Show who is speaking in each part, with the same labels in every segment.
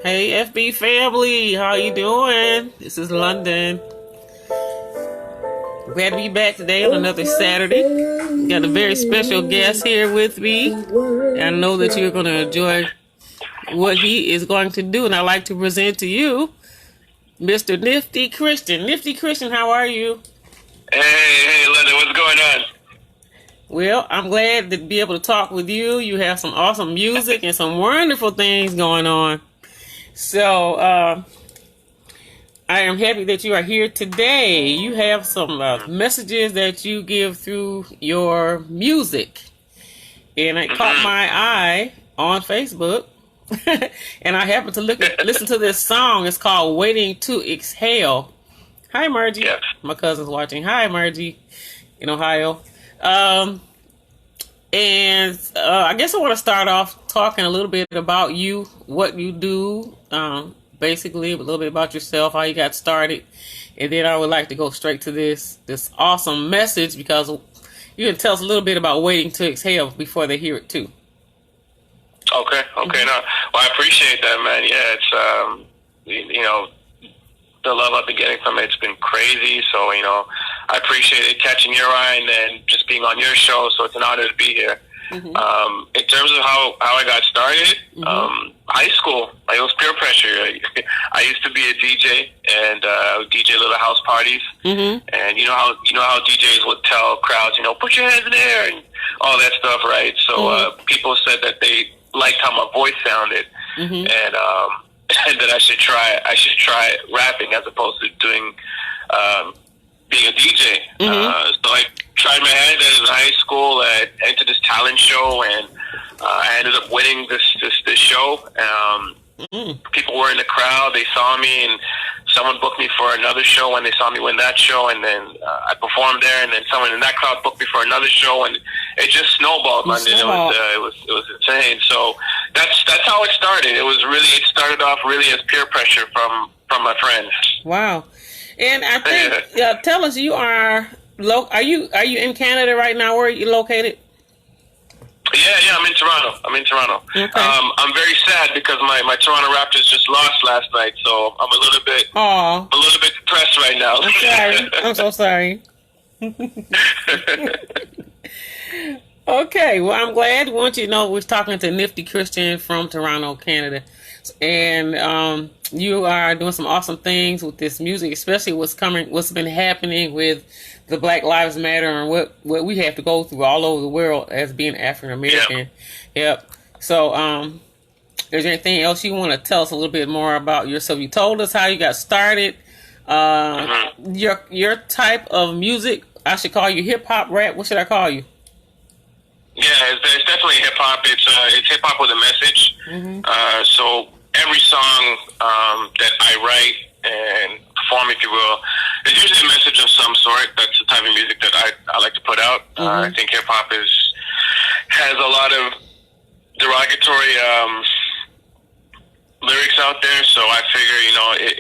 Speaker 1: Hey FB family, how you doing? This is London. Glad to be back today on another Saturday. Got a very special guest here with me. I know that you're going to enjoy what he is going to do, and I'd like to present to you Mr. Nifty Christian. Nifty Christian, how are you?
Speaker 2: Hey, Linda, what's going on?
Speaker 1: Well, I'm glad to be able to talk with you. You have some awesome music and some wonderful things going on. So, I am happy that you are here today. You have some messages that you give through your music. And it caught my eye on Facebook. And I happened to listen to this song. It's called Waiting to Exhale. Hi, Margie.
Speaker 2: Yes.
Speaker 1: My cousin's watching. Hi, Margie in Ohio. And I guess I want to start off talking a little bit about you, what you do, basically a little bit about yourself, how you got started, and then I would like to go straight to this awesome message because you can tell us a little bit about Waiting to Exhale before they hear it too.
Speaker 2: Okay. No, well, I appreciate that, man. Yeah, it's the love I've been getting from it's been crazy. So I appreciate it catching your eye and then just being on your show. So it's an honor to be here. In terms of how I got started, high school, it was peer pressure. I used to be a DJ and I would DJ little house parties. And you know how DJs would tell crowds, put your hands in the air and all that stuff, right? So people said that they liked how my voice sounded, and that I should try rapping as opposed to doing being a DJ. So I tried my hand in high school. I entered this talent show, and I ended up winning this show. People were in the crowd. They saw me, and someone booked me for another show when they saw me win that show. And then I performed there, and then someone in that crowd booked me for another show, and it just snowballed. It was insane. So that's how it started. It started off really as peer pressure from my friends.
Speaker 1: Wow. And I think tell us, you are you in Canada right now? Where are you located?
Speaker 2: Yeah, I'm in Toronto. Okay. I'm very sad because my Toronto Raptors just lost last night, so I'm a little bit depressed right now.
Speaker 1: I'm sorry. I'm so sorry. Okay, well, I'm glad. I want you to know we're talking to Nifty Christian from Toronto, Canada. And you are doing some awesome things with this music, especially what's been happening with the Black Lives Matter and what we have to go through all over the world as being African American. Yep. So, is there anything else you want to tell us a little bit more about yourself? You told us how you got started. Your type of music, I should call you hip hop, rap. What should I call you?
Speaker 2: Yeah, it's definitely hip hop. It's hip hop with a message. So every song that I write and perform, if you will, is usually a message of some sort. That's the type of music that I like to put out. I think hip hop has a lot of derogatory lyrics out there. So I figure,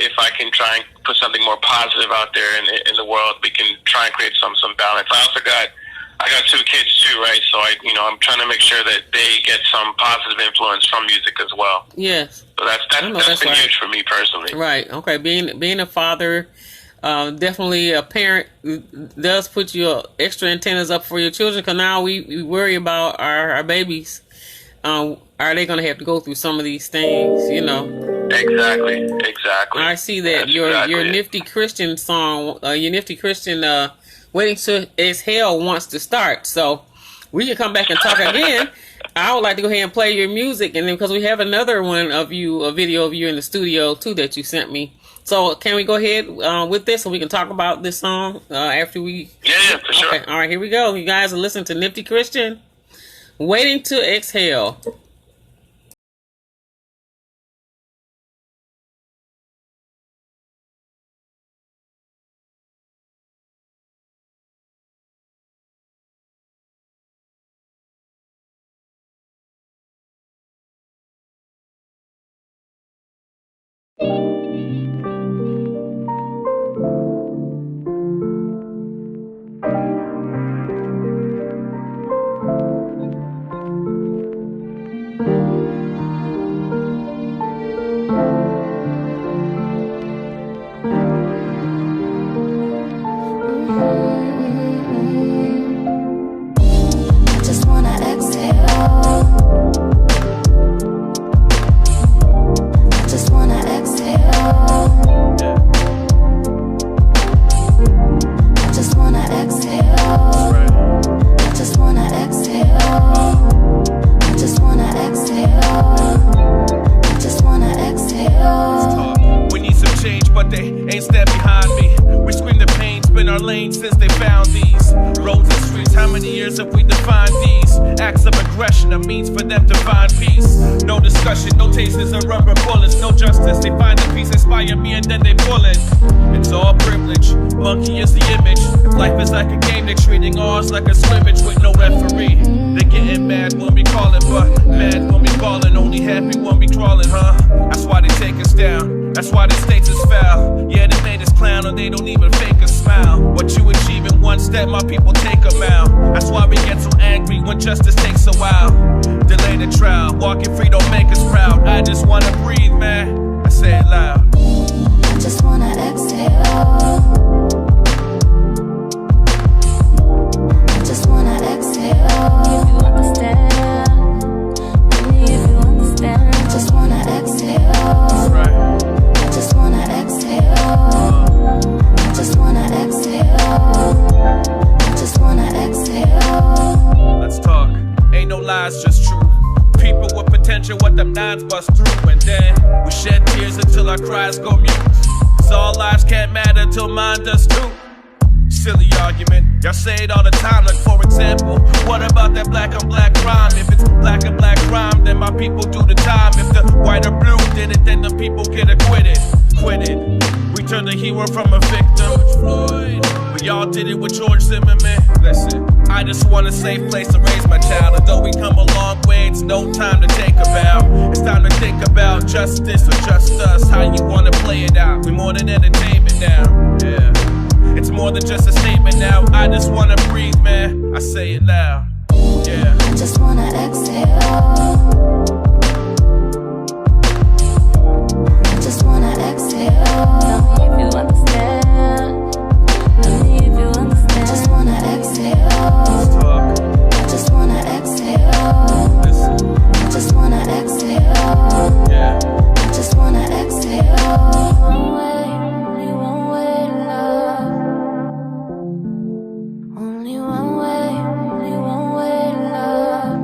Speaker 2: if I can try and put something more positive out there in the world, we can try and create some balance. I got two kids too, right? So I'm trying to make sure that they get some positive influence from music as well.
Speaker 1: Yes.
Speaker 2: So that's been huge for me personally.
Speaker 1: Right. Okay. Being a father, definitely a parent does put your extra antennas up for your children, because now we worry about our babies. Are they going to have to go through some of these things?
Speaker 2: Exactly.
Speaker 1: I see that your Nifty Christian song, your Nifty Christian. Waiting to Exhale wants to start, so we can come back and talk again. I would like to go ahead and play your music, and then because we have another one of you, a video of you in the studio too that you sent me. So can we go ahead with this, so we can talk about this song after we?
Speaker 2: Yeah, for sure.
Speaker 1: Okay. All right, here we go. You guys are listening to Nifty Christian, Waiting to Exhale.
Speaker 3: means for them to find peace. No discussion, no tasers and rubber bullets, no justice. They find the peace, inspire me, and then they pull it. It's all privilege, monkey is the image. If life is like a game, they're treating ours like a scrimmage with no referee. They're getting mad when we call it, but mad when we ballin', only happy when we crawlin', huh? That's why they take us down, that's why the states is foul. Yeah, they made us clown, or they don't even fake a smile. What you achieve in one step, my people take a mile. That's why we get so angry when justice takes a while. Delay the trial, walking free don't make us proud. I just wanna breathe, man, I say it loud.
Speaker 4: I just wanna exhale. I just wanna exhale. If you understand, only if you understand. I just wanna exhale.
Speaker 3: That's right.
Speaker 4: I just wanna exhale. I just wanna exhale. I just wanna exhale.
Speaker 3: Let's talk. Ain't no lies, just truth. People with potential, what them nines bust through. And then we shed tears until our cries go mute. Cause all lives can't matter till mine does too. Silly argument, y'all say it all the time. Like for example, what about that black on black crime? If it's black on black crime, then my people do the time. If the white or blue did it, then the people get acquitted. Quitted. We turned the hero from a victim. But y'all did it with George Zimmerman. Listen, I just want a safe place to raise my child. Although we come a long way, it's no time to take a bow. It's time to think about justice or just us. How you wanna play it out? We more than entertainment now. Yeah. It's more than just a statement now. I just wanna breathe, man. I say it loud. Yeah.
Speaker 4: I just wanna exhale. I just wanna exhale. Tell me if you understand. Tell me if you understand. I just wanna exhale.
Speaker 3: Let's talk.
Speaker 4: I just wanna exhale.
Speaker 3: Listen.
Speaker 4: I just wanna exhale.
Speaker 3: Yeah.
Speaker 4: I just wanna exhale. One way, only one way to love. Only one way, only one way to love.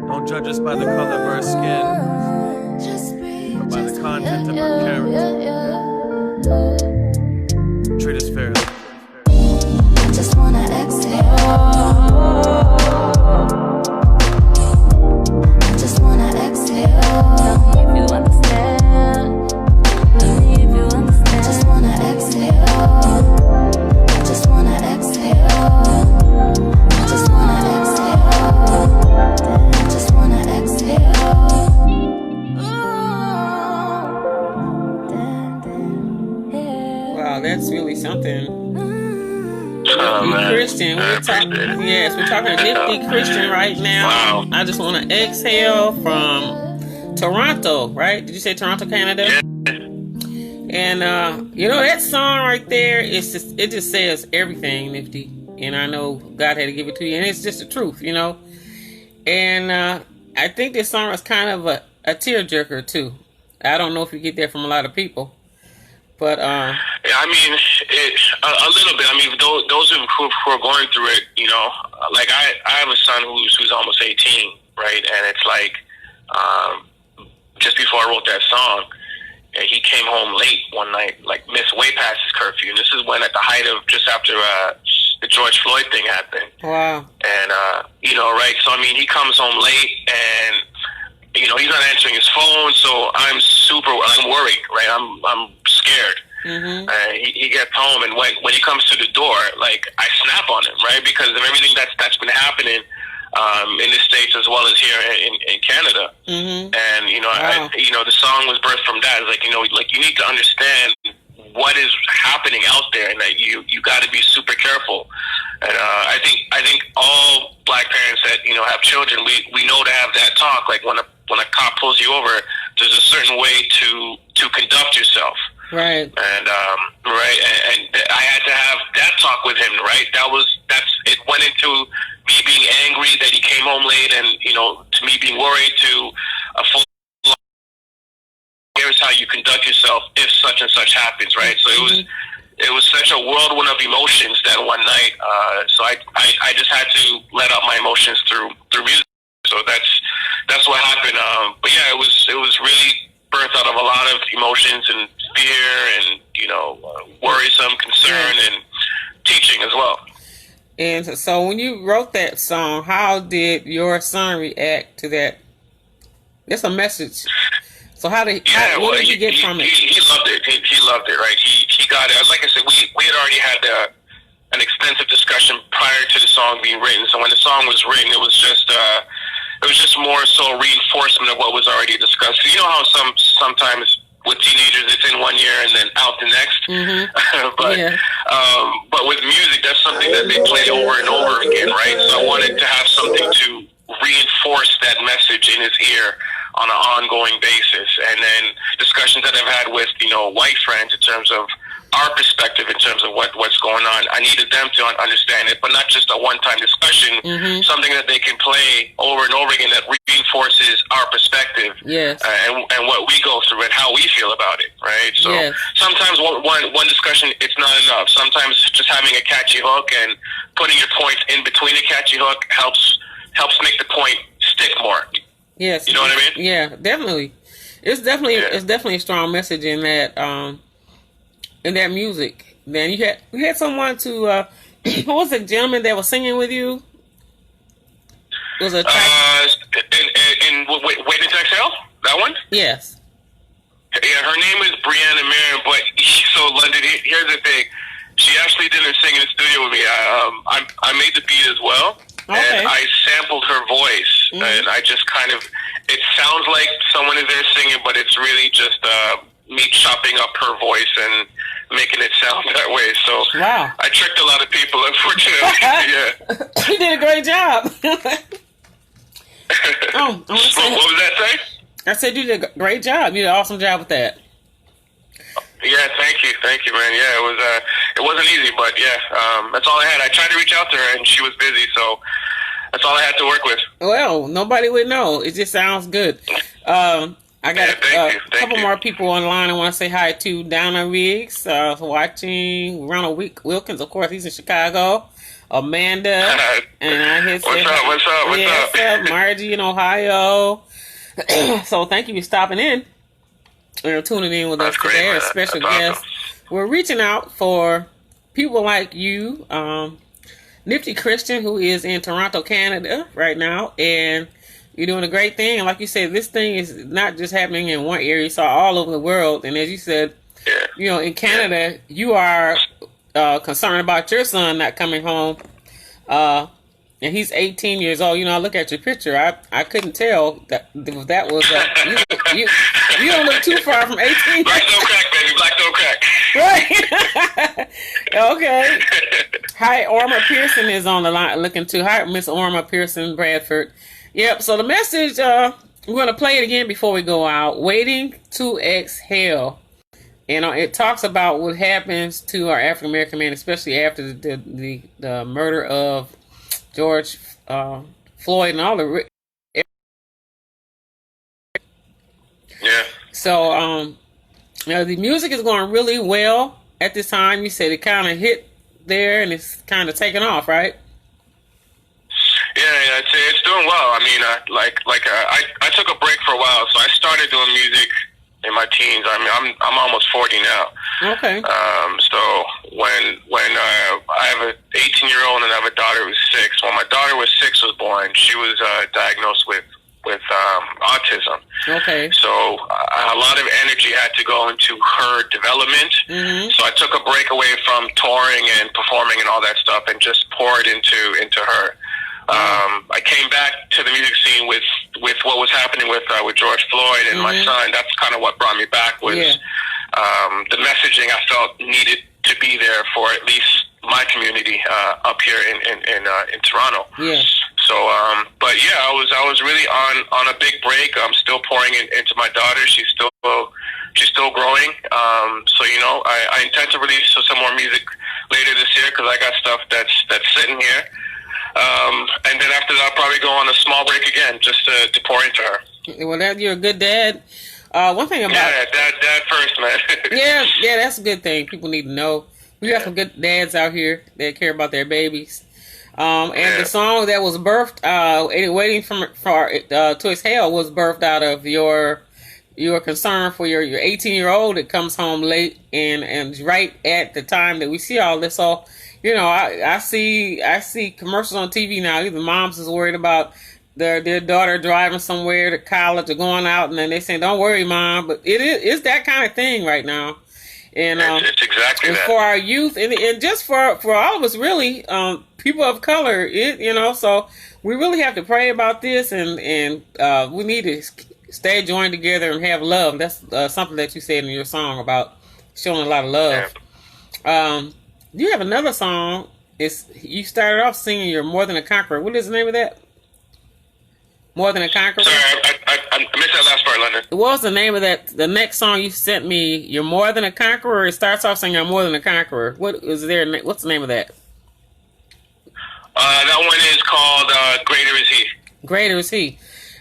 Speaker 3: Don't judge us by the color of our skin,
Speaker 4: Just breathe,
Speaker 3: but by the
Speaker 4: just
Speaker 3: content
Speaker 4: breathe,
Speaker 3: of our character.
Speaker 4: yeah.
Speaker 3: Treat us fairly.
Speaker 4: I just wanna exhale. I just wanna exhale. Tell me if you understand. Tell me if you understand. I just wanna exhale. I just wanna exhale. I just wanna exhale. I just wanna exhale.
Speaker 1: Wow, that's really something.
Speaker 2: Oh,
Speaker 1: Nifty
Speaker 2: man.
Speaker 1: Christian.
Speaker 2: I appreciate it.
Speaker 1: Yes, we're talking to Nifty Christian right now.
Speaker 2: Wow.
Speaker 1: I just want to exhale from Toronto, right? Did you say Toronto, Canada?
Speaker 2: Yeah.
Speaker 1: And you know that song right there, it just says everything, Nifty. And I know God had to give it to you, and it's just the truth, you know. And I think this song is kind of a tearjerker too. I don't know if you get that from a lot of people, but
Speaker 2: Yeah, I mean, a little bit. I mean, those who are going through it, you know, like I have a son who's almost 18, right? And it's like, just before I wrote that song, he came home late one night, like missed way past his curfew. And this is when at the height of just after the George Floyd thing happened.
Speaker 1: wow.
Speaker 2: And, you know, right? So, I mean, he comes home late and, you know, he's not answering his phone. So I'm worried, right? I'm scared.
Speaker 1: Mm-hmm.
Speaker 2: He gets home, and when he comes to the door, like, I snap on him, right? Because of everything that's been happening in the States as well as here in Canada.
Speaker 1: Mm-hmm.
Speaker 2: And, you know,
Speaker 1: Wow.
Speaker 2: the song was birthed from that. It's like, you know, like, you need to understand what is happening out there, and that you got to be super careful. And I think all black parents that, you know, have children, we know to have that talk. Like, when a cop pulls you over, there's a certain way to conduct yourself.
Speaker 1: Right.
Speaker 2: And right, and I had to have that talk with him. Right, it went into me being angry that he came home late, and, you know, to me being worried, to a full. Here's how you conduct yourself if such and such happens. Right, so it was such a whirlwind of emotions that one night. So I just had to let out my emotions through music. So that's what happened. But yeah, it was really birthed out of a lot of emotions and fear and, you know, worrisome concern and teaching as well.
Speaker 1: And so when you wrote that song, how did your son react to that? It's a message. So what did you get from it?
Speaker 2: He loved it. He loved it, right? He got it. Like I said, we had already had an extensive discussion prior to the song being written. So when the song was written, it was just more so reinforcement of what was already discussed. You know how sometimes with teenagers it's in one year and then out the next.
Speaker 1: Mm-hmm.
Speaker 2: But with music, that's something that they play over and over again, right? So I wanted to have something to reinforce that message in his ear on an ongoing basis. And then discussions that I've had with, white friends in terms of our perspective in terms of what's going on. I needed them to understand it, but not just a one-time discussion, something that they can play over and over again that reinforces our perspective, and what we go through and how we feel about it, right? So sometimes one discussion, it's not enough. Sometimes just having a catchy hook and putting your points in between a catchy hook helps make the point stick more.
Speaker 1: Yes.
Speaker 2: You know what I mean?
Speaker 1: Yeah, definitely. It's definitely a strong message in that music. Then you had someone to what was the gentleman that was singing with you? Was a
Speaker 2: in Waiting to Exhale? That one?
Speaker 1: Yes.
Speaker 2: Yeah, her name is Brianna Marin, but so London. Here's the thing: she actually didn't sing in the studio with me. I made the beat as well, and I sampled her voice, and I just it sounds like someone is there singing, but it's really just me chopping up her voice and making it sound that way. So I tricked a lot of people, unfortunately. Yeah.
Speaker 1: You did a great job.
Speaker 2: What was that say?
Speaker 1: I said you did a great job. You did an awesome job with that.
Speaker 2: Yeah, thank you, man. Yeah, it wasn't easy, but that's all I had. I tried to reach out to her, and she was busy, so that's all I had to work with.
Speaker 1: Well, nobody would know. It just sounds good. I got a couple more people online I want to say hi to. Donna Riggs, watching. Ronald Wilkins, of course, he's in Chicago. Amanda. And I hit
Speaker 2: What's up?
Speaker 1: Margie in Ohio. So thank you for stopping in and tuning in with us today. A special guest. Awesome. We're reaching out for people like you, Nifty Christian, who is in Toronto, Canada right now, and you're doing a great thing. And like you said, this thing is not just happening in one area. You saw all over the world. And as you said, in Canada, you are concerned about your son not coming home. And he's 18 years old. I look at your picture. I couldn't tell that was you don't look too far from 18.
Speaker 2: Black don't crack, baby. Black don't crack.
Speaker 1: Right. Okay. Hi, Orma Pearson is on the line looking too. Hi, Miss Orma Pearson Bradford. Yep, so the message, we're going to play it again before we go out. Waiting to Exhale. It talks about what happens to our African-American men, especially after the murder of George Floyd and all the...
Speaker 2: Yeah.
Speaker 1: So, the music is going really well at this time. You said it kind of hit there and it's kind of taken off, right?
Speaker 2: Yeah, it's doing well. I mean, I took a break for a while, so I started doing music in my teens. I mean, I'm almost 40 now. Okay. So when I have an 18-year-old and I have a daughter who's 6. When my daughter was 6 was born, she was diagnosed with autism. Okay. So a lot of energy had to go into her development. Mm-hmm. So I took a break away from touring and performing and all that stuff and just poured into her. I came back to the music scene with what was happening with George Floyd and my son. That's kind of what brought me back was the messaging I felt needed to be there for at least my community up here in Toronto. Yeah. So, but yeah, I was really on a big break. I'm still pouring into my daughter. She's still growing. So I intend to release some more music later this year because I got stuff that's sitting here. And then after that, I'll probably go on a small break again, just to pour into her.
Speaker 1: Well, you're a good dad. One thing about
Speaker 2: dad first, man.
Speaker 1: yeah, that's a good thing. People need to know. We got some good dads out here that care about their babies. And the song that was birthed, "Waiting to Exhale," was birthed out of your concern for your 18-year-old that comes home late and right at the time that we see all this. So you know, I see commercials on TV now. Either moms is worried about their daughter driving somewhere to college or going out, and then they say, "Don't worry, mom." But it's that kind of thing right now, and
Speaker 2: it's exactly that
Speaker 1: for our youth, and just for all of us, really, people of color. You know, so we really have to pray about this, and we need to stay joined together and have love. That's something that you said in your song about showing a lot of love.
Speaker 2: Yeah.
Speaker 1: You have another song. You started off singing "You're More Than a Conqueror." What is the name of that? More Than a Conqueror?
Speaker 2: Sorry, I missed that last part, London.
Speaker 1: What was the name of that? The next song you sent me, "You're More Than a Conqueror." It starts off saying "I'm more than a conqueror." What's the name of that?
Speaker 2: That one is called "Greater Is He."
Speaker 1: Greater Is He.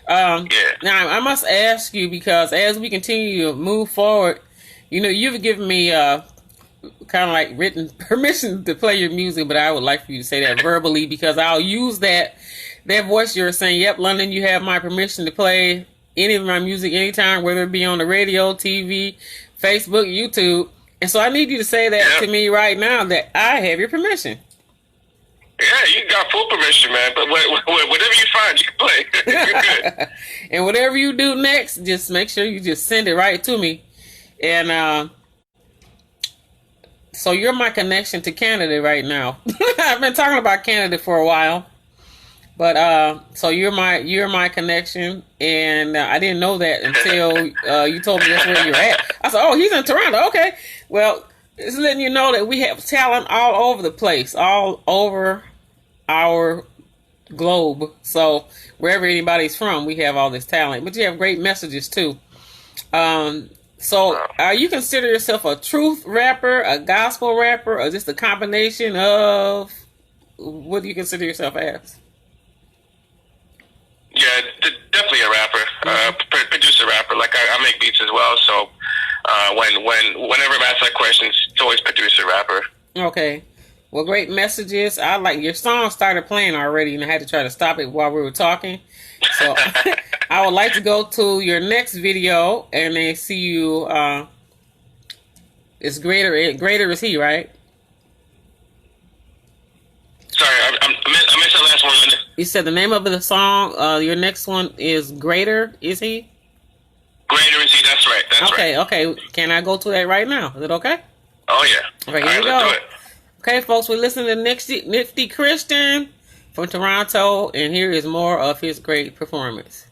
Speaker 2: Yeah.
Speaker 1: Now I must ask you, because as we continue to move forward, you know, you've given me kind of like written permission to play your music, but I would like for you to say that verbally, because I'll use that voice you're saying, "Yep, London, you have my permission to play any of my music anytime, whether it be on the radio, TV, Facebook, YouTube." And so I need you to say that to me right now, that I have your permission.
Speaker 2: Yeah, you got full permission, man. But whatever you find, you can play. You're good.
Speaker 1: And whatever you do next, just make sure you just send it right to me. And so you're my connection to Canada right now. I've been talking about Canada for a while. But so you're my connection, and I didn't know that until you told me that's where you're at. I said, "Oh, he's in Toronto. Okay, well, it's letting you know that we have talent all over the place, all over our globe. So wherever anybody's from, we have all this talent. But you have great messages too. So you consider yourself a truth rapper, a gospel rapper, or just a combination of? What do you consider yourself as?
Speaker 2: Yeah, definitely a rapper, producer rapper. Like I make beats as well, so whenever I'm asked that question, it's always producer rapper.
Speaker 1: Okay, well, great messages. I like your song started playing already, and I had to try to stop it while we were talking. So I would like to go to your next video and then see you. It's greater is he, right?
Speaker 2: Sorry, I missed the last one, Linda.
Speaker 1: You said the name of the song, your next one is Greater Is He?
Speaker 2: Greater Is He, that's right. That's right.
Speaker 1: Okay. Can I go to that right now? Is it okay?
Speaker 2: Oh, yeah.
Speaker 1: Okay, here we go.
Speaker 2: Let's do it.
Speaker 1: Okay, folks, we're listening to Nifty Christian from Toronto, and here is more of his great performance.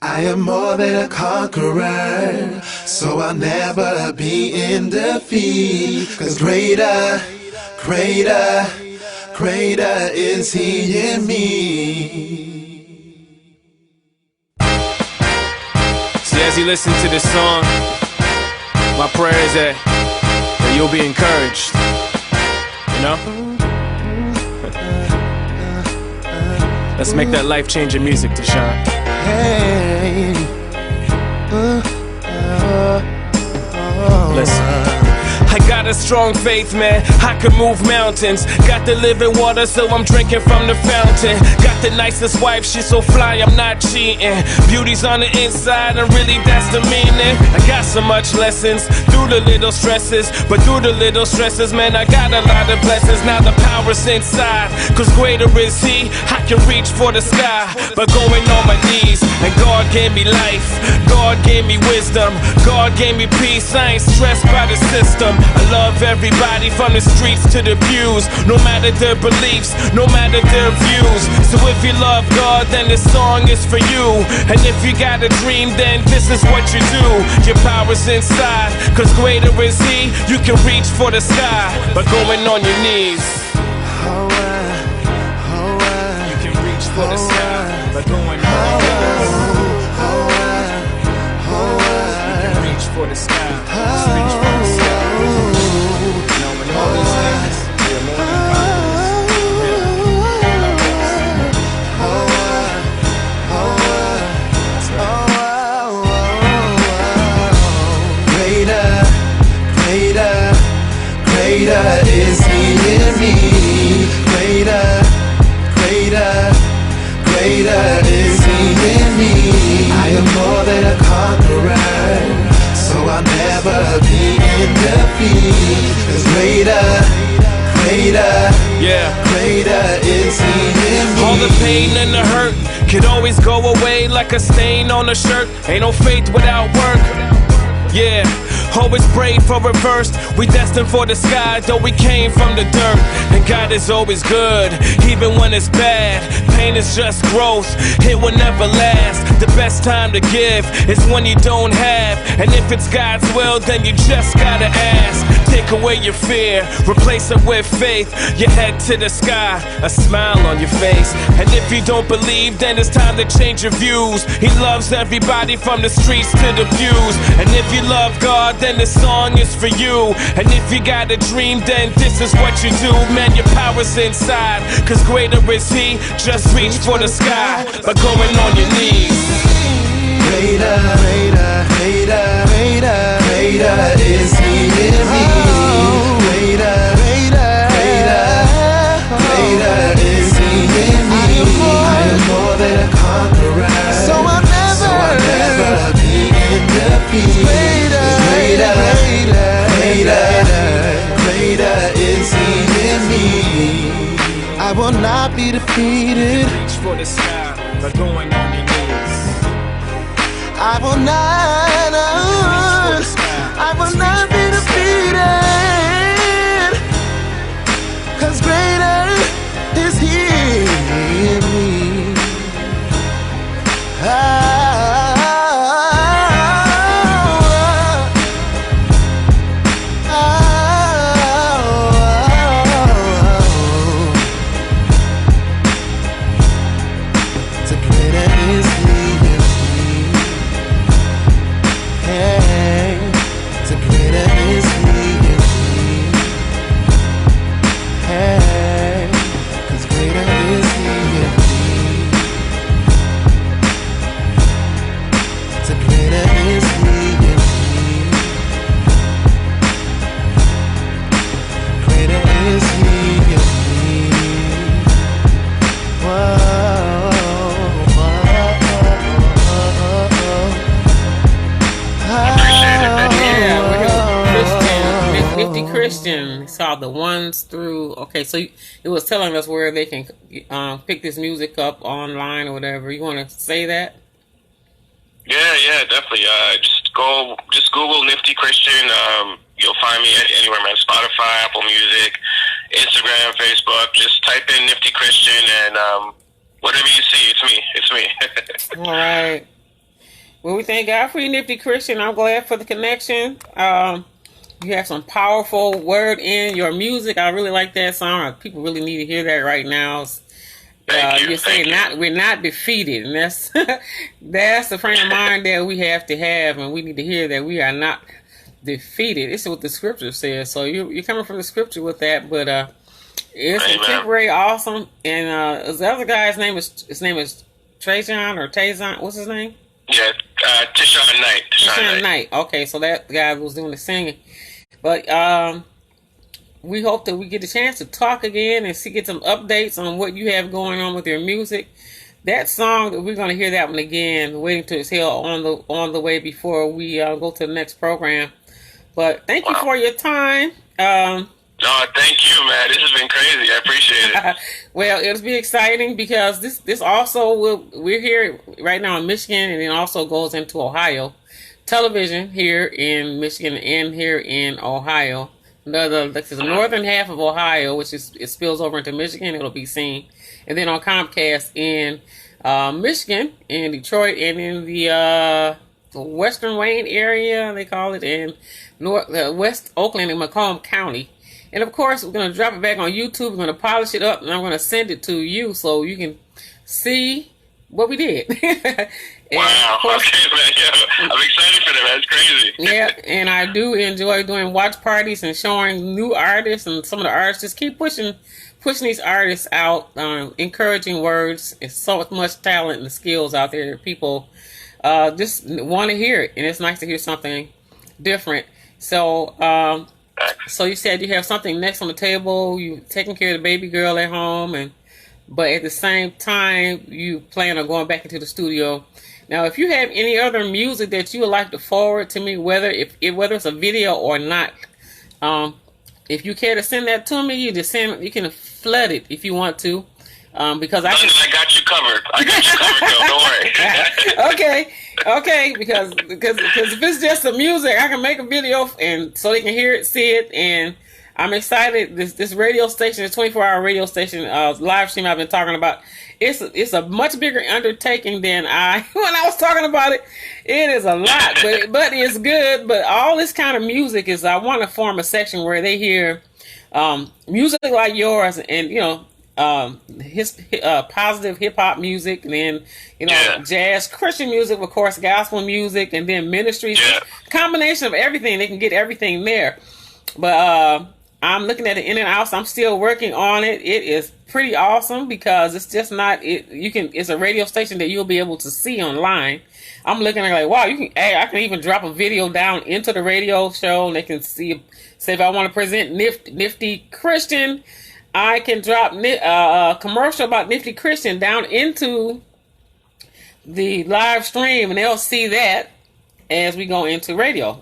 Speaker 5: I am more than a conqueror, so I'll never be in defeat. 'Cause greater is he in me.
Speaker 3: See, as you listen to this song, my prayer is that you'll be encouraged, you know? Let's make that life-changing music, Deshaun.
Speaker 5: Hey,
Speaker 3: Listen. I got a strong faith, man, I can move mountains. Got the living water, so I'm drinking from the fountain. Got the nicest wife, she's so fly, I'm not cheating. Beauty's on the inside, and really that's the meaning. I got so much lessons, through the little stresses. But through the little stresses, man, I got a lot of blessings. Now the power's inside, 'cause greater is he. I can reach for the sky, but going on my knees. And God gave me life, God gave me wisdom, God gave me peace. I ain't stressed by the system. I love everybody from the streets to the pews, no matter their beliefs, no matter their views. So if you love God, then this song is for you. And if you got a dream, then this is what you do. Your power's inside, 'cause greater is he. You can reach for the sky, but going on your knees. You can reach for the sky, but going on your knees. You can reach for the sky, just reach for the sky. Knowing all these things, you're more than
Speaker 5: Greater is he in me. Greater is he in me. I am more
Speaker 3: like a stain on a shirt. Ain't no faith without work. Yeah, always brave for reversed. We destined for the sky, though we came from the dirt. And God is always good, even when it's bad. Pain is just growth, it will never last. The best time to give is when you don't have. And if it's God's will, then you just gotta ask. Take away your fear, replace it with faith. Your head to the sky, a smile on your face. And if you don't believe, then it's time to change your views. He loves everybody from the streets to the pews. And if you love God, then this song is for you. And if you got a dream, then this is what you do. Man, your power's inside, cause greater is He. Just reach for the sky by going on your knees.
Speaker 5: Greater, greater, greater, greater, greater is He in me. Greater, greater, greater, greater is He in me. I am more than a conqueror, so I'll never be in defeat. Greater, greater, greater, greater is He in me. I will not be defeated.
Speaker 3: Reach for the sky by going on your knees.
Speaker 5: I will not, I will not be defeated, cause greater is He in me. So greater is He in me. Hey, so greater is He in me. Hey, cause greater is He in me. So greater is He in me. Greater is He in me. Whoa,
Speaker 1: Yeah, we're Christian, Nifty Christian. It's called The Ones Through. Okay, so it was telling us where they can pick this music up online or whatever. You want to say that?
Speaker 2: Yeah, definitely. Just Google Nifty Christian. You'll find me anywhere, man. Spotify, Apple Music, Instagram, Facebook. Just type in Nifty Christian, and whatever you see, it's me.
Speaker 1: All right. Well, we thank God for you, Nifty Christian. I'm glad for the connection. You have some powerful word in your music. I really like that song. People really need to hear that right now.
Speaker 2: Thank you.
Speaker 1: You're saying we're not defeated, and that's that's the frame of mind that we have to have, and we need to hear that we are not defeated. This is what the scripture says. So you're coming from the scripture with that, but it's contemporary, awesome. And the other guy's name is Trajan or Tazon. What's his name?
Speaker 2: Yeah, Tishon Knight.
Speaker 1: Tishon Knight. Okay, so that guy was doing the singing. But we hope that we get a chance to talk again and get some updates on what you have going on with your music. That song, we're going to hear that one again, Waiting to Exhale, on the way before we go to the next program. But thank you for your time.
Speaker 2: No, thank you, man. This has been crazy. I appreciate it.
Speaker 1: Well, it'll be exciting because this also we're here right now in Michigan, and it also goes into Ohio. Television here in Michigan and here in Ohio. The northern half of Ohio, which it spills over into Michigan, it'll be seen. And then on Comcast in Michigan, in Detroit, and in the Western Wayne area, they call it, in West Oakland and Macomb County. And of course, we're going to drop it back on YouTube. We're going to polish it up, and I'm going to send it to you so you can see what we did.
Speaker 2: Wow. Okay, man. Yeah, I'm excited for that, man. It's crazy.
Speaker 1: Yeah, and I do enjoy doing watch parties and showing new artists, and some of the artists just keep pushing these artists out, encouraging words. It's so much talent and skills out there that people just want to hear it, and it's nice to hear something different. So, so you said you have something next on the table. You taking care of the baby girl at home, but at the same time, you plan on going back into the studio. Now, if you have any other music that you would like to forward to me, whether it's a video or not, if you care to send that to me, you can flood it if you want to, because I got
Speaker 2: covered. I got you covered, girl. Don't worry.
Speaker 1: Okay, because if it's just the music, I can make a video and so they can hear it, see it, and I'm excited. This radio station, this 24-hour radio station, live stream I've been talking about. It's a much bigger undertaking than when I was talking about it. It is a lot, but it's good. But all this kind of music is, I want to form a section where they hear music like yours, and his positive hip hop music, and then jazz, Christian music, of course, gospel music, and then ministries.
Speaker 2: Yeah.
Speaker 1: Combination of everything. They can get everything there. But I'm looking at the in and outs. I'm still working on it. It is pretty awesome because it's just not it. It's a radio station that you'll be able to see online. I'm looking at like, wow, I can even drop a video down into the radio show, and they can see. Say if I want to present Nifty Christian, I can drop a commercial about Nifty Christian down into the live stream, and they'll see that as we go into radio.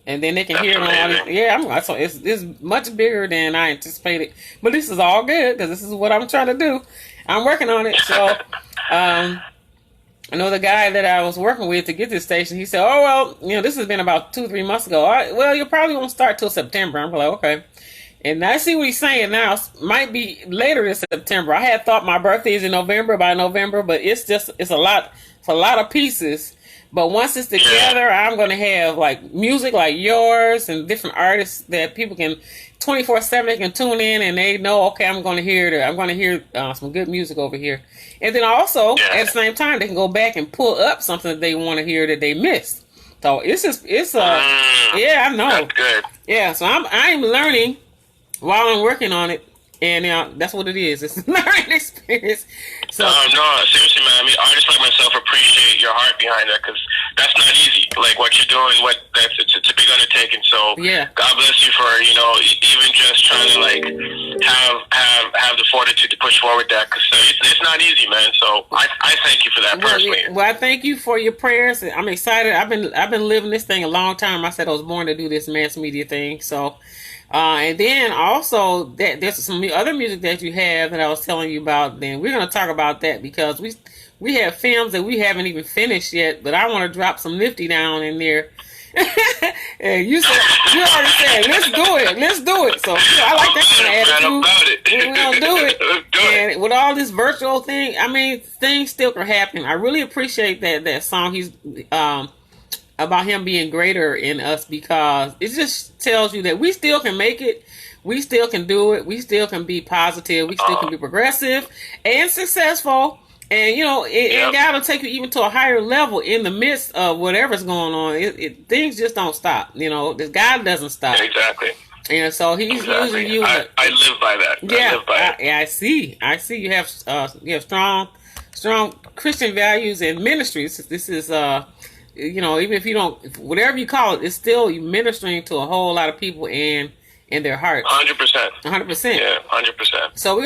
Speaker 1: And then they can hear it on. So it's much bigger than I anticipated. But this is all good because this is what I'm trying to do. I'm working on it. So I know the guy that I was working with to get this station, he said, oh, well, this has been about 2-3 months ago. Well, you probably won't start till September. I'm like, okay. And I see what he's saying now. Might be later in September. I had thought my birthday is in November, by November, but it's a lot of pieces. But once it's together, I'm going to have like music like yours and different artists that people can 24/7 they can tune in and they know, okay, I'm going to hear some good music over here. And then also at the same time, they can go back and pull up something that they want to hear that they missed. So I know.
Speaker 2: That's good.
Speaker 1: Yeah. So I'm learning while I'm working on it. And that's what it is. It's a learning experience. So
Speaker 2: no, seriously, man. I mean, artists like myself appreciate your heart behind that because that's not easy. Like what you're doing, it's a big undertaking. So God bless you for even just trying to like have the fortitude to push forward that because it's not easy, man. So I thank you for that personally.
Speaker 1: Well, I thank you for your prayers. I'm excited. I've been living this thing a long time. I said I was born to do this mass media thing. So. And then also there's some other music that you have that I was telling you about. Then we're going to talk about that because we have films that we haven't even finished yet. But I want to drop some Nifty down in there. And you already said let's do it. So I like that kind of attitude. We're going to do it. And with all this virtual thing, I mean, things still can happen. I really appreciate that song. He's about him being greater in us because it just tells you that we still can make it, we still can do it, we still can be positive, we still can be progressive and successful, and it gotta take you even to a higher level in the midst of whatever's going on. Things just don't stop. This God doesn't stop.
Speaker 2: Exactly.
Speaker 1: And so he's using you.
Speaker 2: I live by that.
Speaker 1: Yeah,
Speaker 2: I live by it.
Speaker 1: I see. You have strong Christian values and ministries. This is even if you don't, whatever you call it, it's still you ministering to a whole lot of people and in their hearts.
Speaker 2: 100%.
Speaker 1: 100%.
Speaker 2: Yeah, 100%.
Speaker 1: So we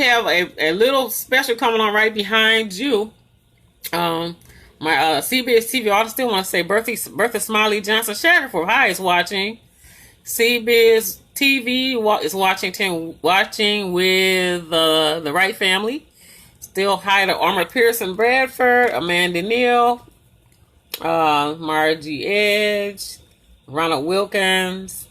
Speaker 1: have a little special coming on right behind you. My CBS TV, I still want to say Bertha Smiley Johnson Shackelford High is watching. CBS TV is watching with the Wright family. Still hi to Armour Pearson Bradford, Amanda Neal, Margie Edge, Ronald Wilkins,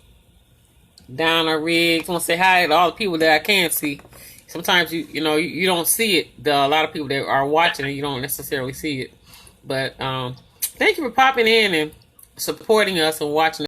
Speaker 1: Donna Riggs. I want to say hi to all the people that I can't see. Sometimes you don't see it. A lot of people that are watching and you don't necessarily see it. But thank you for popping in and supporting us and watching.